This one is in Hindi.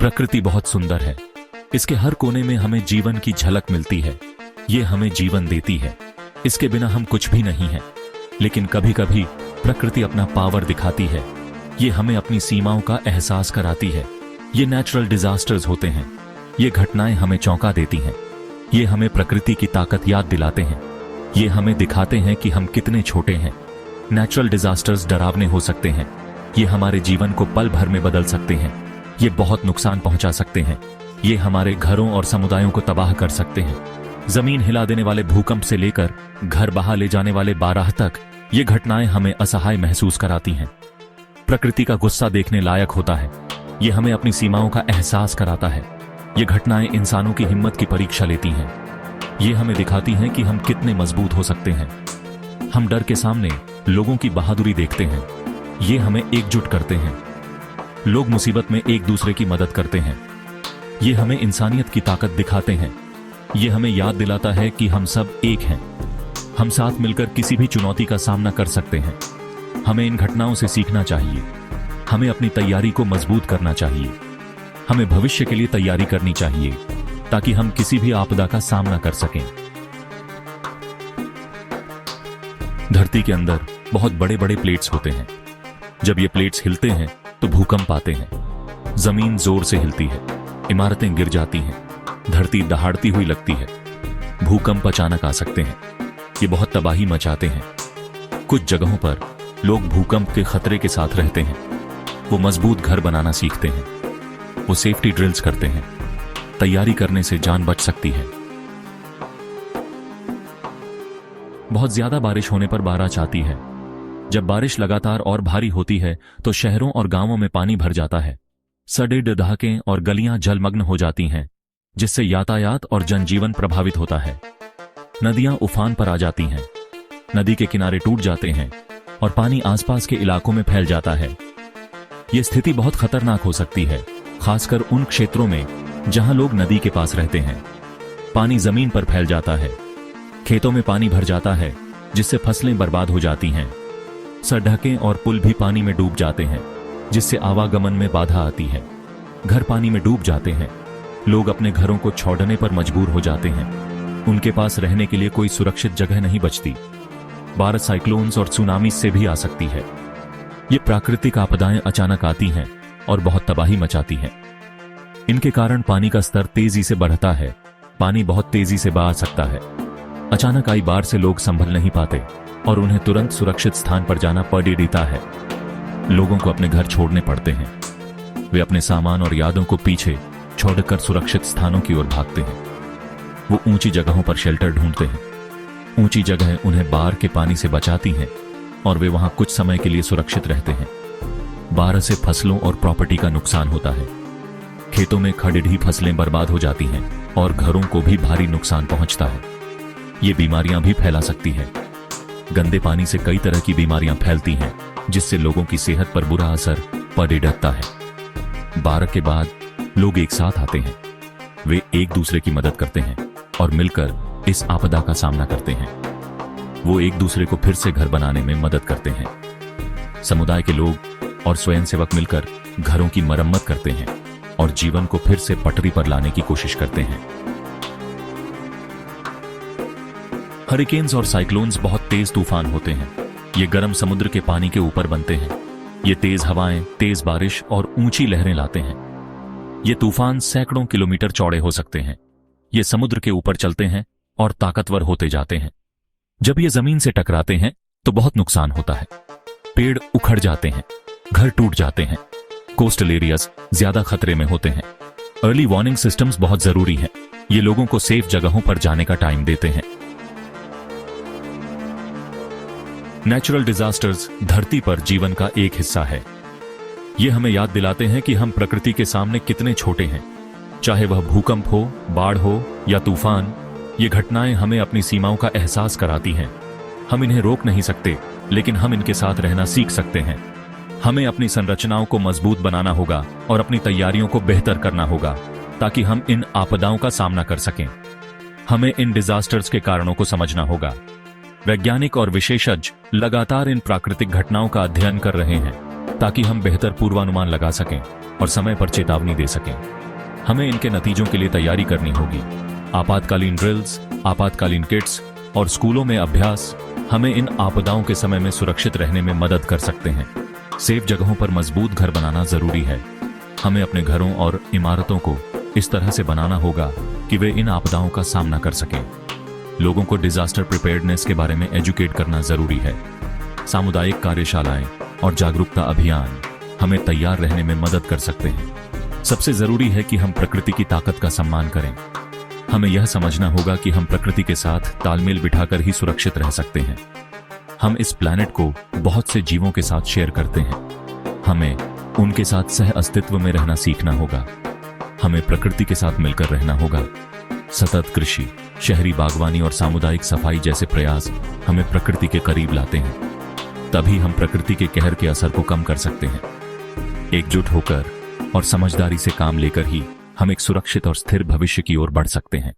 प्रकृति बहुत सुंदर है। इसके हर कोने में हमें जीवन की झलक मिलती है। ये हमें जीवन देती है। इसके बिना हम कुछ भी नहीं हैं। लेकिन कभी कभी प्रकृति अपना पावर दिखाती है। ये हमें अपनी सीमाओं का एहसास कराती है। ये नेचुरल डिजास्टर्स होते हैं। ये घटनाएं हमें चौंका देती हैं। ये हमें प्रकृति की ताकत याद दिलाते हैं। ये हमें दिखाते हैं कि हम कितने छोटे हैं। नेचुरल डिजास्टर्स डरावने हो सकते हैं। ये हमारे जीवन को पल भर में बदल सकते हैं। ये बहुत नुकसान पहुंचा सकते हैं। ये हमारे घरों और समुदायों को तबाह कर सकते हैं। जमीन हिला देने वाले भूकंप से लेकर घर बहा ले जाने वाले बाराह तक ये घटनाएं हमें असहाय महसूस कराती हैं। प्रकृति का गुस्सा देखने लायक होता है। ये हमें अपनी सीमाओं का एहसास कराता है। ये घटनाएं इंसानों की हिम्मत की परीक्षा लेती हैं। ये हमें दिखाती हैं कि हम कितने मजबूत हो सकते हैं। हम डर के सामने लोगों की बहादुरी देखते हैं। ये हमें एकजुट करते हैं। लोग मुसीबत में एक दूसरे की मदद करते हैं। ये हमें इंसानियत की ताकत दिखाते हैं। ये हमें याद दिलाता है कि हम सब एक हैं। हम साथ मिलकर किसी भी चुनौती का सामना कर सकते हैं। हमें इन घटनाओं से सीखना चाहिए। हमें अपनी तैयारी को मजबूत करना चाहिए। हमें भविष्य के लिए तैयारी करनी चाहिए ताकि हम किसी भी आपदा का सामना कर सकें। धरती के अंदर बहुत बड़े बड़े प्लेट्स होते हैं। जब ये प्लेट्स हिलते हैं तो भूकंप आते हैं। जमीन जोर से हिलती है। इमारतें गिर जाती हैं। धरती दहाड़ती हुई लगती है। भूकंप अचानक आ सकते हैं। ये बहुत तबाही मचाते हैं। कुछ जगहों पर लोग भूकंप के खतरे के साथ रहते हैं। वो मजबूत घर बनाना सीखते हैं। वो सेफ्टी ड्रिल्स करते हैं। तैयारी करने से जान बच सकती है। बहुत ज्यादा बारिश होने पर बारिश आती है। जब बारिश लगातार और भारी होती है तो शहरों और गांवों में पानी भर जाता है। सड़कें, ढाकें और गलियां जलमग्न हो जाती हैं, जिससे यातायात और जनजीवन प्रभावित होता है। नदियां उफान पर आ जाती हैं। नदी के किनारे टूट जाते हैं और पानी आसपास के इलाकों में फैल जाता है। यह स्थिति बहुत खतरनाक हो सकती है, खासकर उन क्षेत्रों में जहां लोग नदी के पास रहते हैं। पानी जमीन पर फैल जाता है। खेतों में पानी भर जाता है, जिससे फसलें बर्बाद हो जाती हैं। सड़कें और पुल भी पानी में डूब जाते हैं, जिससे आवागमन में बाधा आती है। घर पानी में डूब जाते हैं। लोग अपने घरों को छोड़ने पर मजबूर हो जाते हैं। उनके पास रहने के लिए कोई सुरक्षित जगह नहीं बचती। बारिश साइक्लोन्स और सुनामी से भी आ सकती है। ये प्राकृतिक आपदाएं अचानक आती हैं और बहुत तबाही मचाती हैं। इनके कारण पानी का स्तर तेजी से बढ़ता है। पानी बहुत तेजी से बह सकता है। अचानक आई बाढ़ से लोग संभल नहीं पाते और उन्हें तुरंत सुरक्षित स्थान पर जाना पड़ता है। लोगों को अपने घर छोड़ने पड़ते हैं। वे अपने सामान और यादों को पीछे छोड़कर सुरक्षित स्थानों की ओर भागते हैं। वो ऊंची जगहों पर शेल्टर ढूंढते हैं। ऊंची जगहें उन्हें बाढ़ के पानी से बचाती हैं और वे वहां कुछ समय के लिए सुरक्षित रहते हैं। बाढ़ से फसलों और प्रॉपर्टी का नुकसान होता है। खेतों में खड़ी फसलें बर्बाद हो जाती हैं और घरों को भी भारी नुकसान पहुंचता है। ये बीमारियां भी फैला सकती है। गंदे पानी से कई तरह की बीमारियां फैलती हैं, जिससे लोगों की सेहत पर बुरा असर पड़ता है। बाढ़ के बाद लोग एक साथ आते हैं। वे एक दूसरे की मदद करते हैं और मिलकर इस आपदा का सामना करते हैं। वो एक दूसरे को फिर से घर बनाने में मदद करते हैं। समुदाय के लोग और स्वयंसेवक मिलकर घरों की मरम्मत करते हैं और जीवन को फिर से पटरी पर लाने की कोशिश करते हैं। हरिकेन्स और साइक्लोन्स बहुत तेज तूफान होते हैं। ये गर्म समुद्र के पानी के ऊपर बनते हैं। ये तेज हवाएं, तेज बारिश और ऊंची लहरें लाते हैं। ये तूफान सैकड़ों किलोमीटर चौड़े हो सकते हैं। ये समुद्र के ऊपर चलते हैं और ताकतवर होते जाते हैं। जब ये जमीन से टकराते हैं तो बहुत नुकसान होता है। पेड़ उखड़ जाते हैं। घर टूट जाते हैं। कोस्टल एरियाज ज्यादा खतरे में होते हैं। अर्ली वार्निंग सिस्टम्स बहुत जरूरी हैं। ये लोगों को सेफ जगहों पर जाने का टाइम देते हैं। नेचुरल डिजास्टर्स धरती पर जीवन का एक हिस्सा है। ये हमें याद दिलाते हैं कि हम प्रकृति के सामने कितने छोटे हैं। चाहे वह भूकंप हो, बाढ़ हो या तूफान, ये घटनाएं हमें अपनी सीमाओं का एहसास कराती हैं। हम इन्हें रोक नहीं सकते, लेकिन हम इनके साथ रहना सीख सकते हैं। हमें अपनी संरचनाओं को मजबूत बनाना होगा और अपनी तैयारियों को बेहतर करना होगा ताकि हम इन आपदाओं का सामना कर सकें। हमें इन डिजास्टर्स के कारणों को समझना होगा। वैज्ञानिक और विशेषज्ञ लगातार इन प्राकृतिक घटनाओं का अध्ययन कर रहे हैं। ताकि हम बेहतर पूर्वानुमान लगा सकें और समय पर चेतावनी दे सकें। हमें इनके नतीजों के लिए तैयारी करनी होगी। आपातकालीन ड्रिल्स, आपातकालीन किट्स और स्कूलों में अभ्यास हमें इन आपदाओं के समय में सुरक्षित रहने में मदद कर सकते हैं। सेफ जगहों पर मजबूत घर बनाना जरूरी है। हमें अपने घरों और इमारतों को इस तरह से बनाना होगा कि वे इन आपदाओं का सामना कर सकें। लोगों को डिजास्टर प्रिपेयर्डनेस के बारे में एजुकेट करना जरूरी है। सामुदायिक कार्यशालाएं और जागरूकता अभियान हमें तैयार रहने में मदद कर सकते हैं। सबसे जरूरी है कि हम प्रकृति की ताकत का सम्मान करें। हमें यह समझना होगा कि हम प्रकृति के साथ तालमेल बिठाकर ही सुरक्षित रह सकते हैं। हम इस प्लैनेट को बहुत से जीवों के साथ शेयर करते हैं। हमें उनके साथ सह अस्तित्व में रहना सीखना होगा। हमें प्रकृति के साथ मिलकर रहना होगा। सतत कृषि, शहरी बागवानी और सामुदायिक सफाई जैसे प्रयास हमें प्रकृति के करीब लाते हैं। तभी हम प्रकृति के कहर के असर को कम कर सकते हैं। एकजुट होकर और समझदारी से काम लेकर ही हम एक सुरक्षित और स्थिर भविष्य की ओर बढ़ सकते हैं।